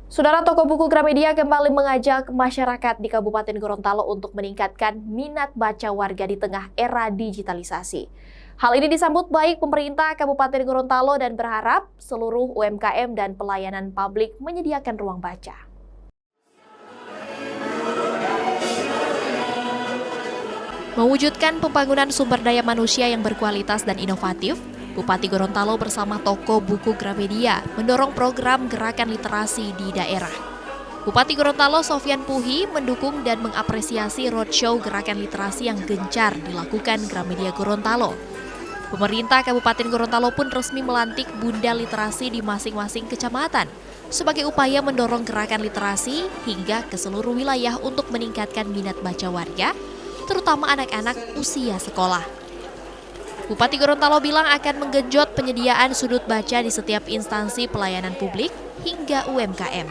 Saudara, toko buku Gramedia kembali mengajak masyarakat di Kabupaten Gorontalo untuk meningkatkan minat baca warga di tengah era digitalisasi. Hal ini disambut baik pemerintah Kabupaten Gorontalo dan berharap seluruh UMKM dan pelayanan publik menyediakan ruang baca. Mewujudkan pembangunan sumber daya manusia yang berkualitas dan inovatif, Bupati Gorontalo bersama toko buku Gramedia mendorong program gerakan literasi di daerah. Bupati Gorontalo Sofyan Puhi mendukung dan mengapresiasi roadshow gerakan literasi yang gencar dilakukan Gramedia Gorontalo. Pemerintah Kabupaten Gorontalo pun resmi melantik Bunda Literasi di masing-masing kecamatan sebagai upaya mendorong gerakan literasi hingga ke seluruh wilayah untuk meningkatkan minat baca warga, terutama anak-anak usia sekolah. Bupati Gorontalo bilang akan menggenjot penyediaan sudut baca di setiap instansi pelayanan publik hingga UMKM.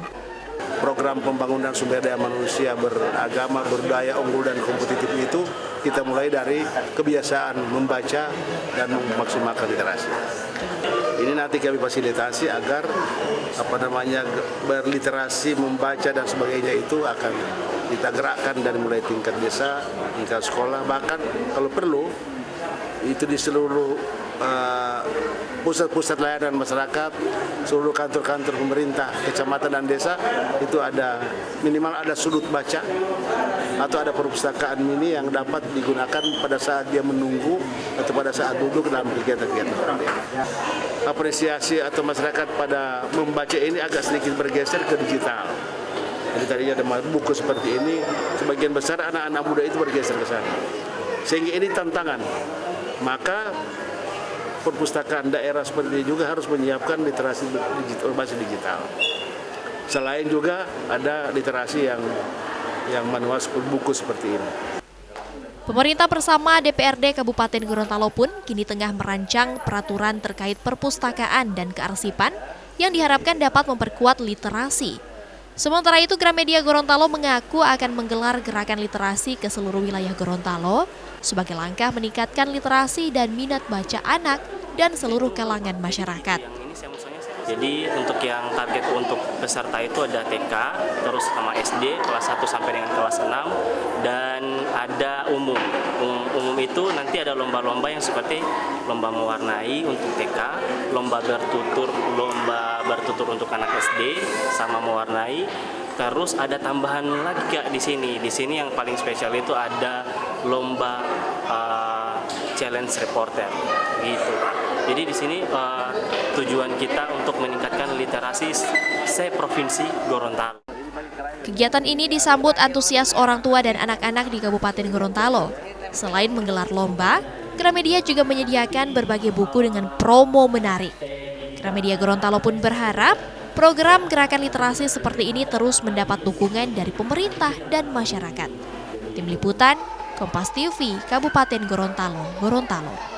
Program pembangunan sumber daya manusia beragama, berbudaya, unggul dan kompetitif itu kita mulai dari kebiasaan membaca dan memaksimalkan literasi. Ini nanti kami fasilitasi agar berliterasi, membaca dan sebagainya itu akan kita gerakkan dari mulai tingkat desa, tingkat sekolah, bahkan kalau perlu itu di seluruh pusat-pusat layanan masyarakat, seluruh kantor-kantor pemerintah, kecamatan dan desa itu ada minimal ada sudut baca atau ada perpustakaan mini yang dapat digunakan pada saat dia menunggu atau pada saat duduk dalam kegiatan-kegiatan. Apresiasi atau masyarakat pada membaca ini agak sedikit bergeser ke digital. Jadi tadinya ada buku seperti ini, sebagian besar anak-anak muda itu bergeser ke sana. Sehingga ini tantangan. Maka perpustakaan daerah seperti ini juga harus menyiapkan literasi berbasis digital. Selain juga ada literasi yang manual buku seperti ini. Pemerintah bersama DPRD Kabupaten Gorontalo pun kini tengah merancang peraturan terkait perpustakaan dan kearsipan yang diharapkan dapat memperkuat literasi. Sementara itu, Gramedia Gorontalo mengaku akan menggelar gerakan literasi ke seluruh wilayah Gorontalo sebagai langkah meningkatkan literasi dan minat baca anak dan seluruh kalangan masyarakat. Jadi untuk yang target untuk peserta itu ada TK, terus sama SD, kelas 1 sampai dengan kelas 6, dan ada umum. Umum itu nanti ada lomba-lomba yang seperti lomba mewarnai untuk TK, lomba bertutur untuk anak SD, sama mewarnai. Terus ada tambahan lagi Kak di sini. Di sini yang paling spesial itu ada lomba challenge reporter, gitu Pak. Jadi di sini tujuan kita untuk meningkatkan literasi se-provinsi Gorontalo. Kegiatan ini disambut antusias orang tua dan anak-anak di Kabupaten Gorontalo. Selain menggelar lomba, Gramedia juga menyediakan berbagai buku dengan promo menarik. Gramedia Gorontalo pun berharap program gerakan literasi seperti ini terus mendapat dukungan dari pemerintah dan masyarakat. Tim Liputan, Kompas TV, Kabupaten Gorontalo, Gorontalo.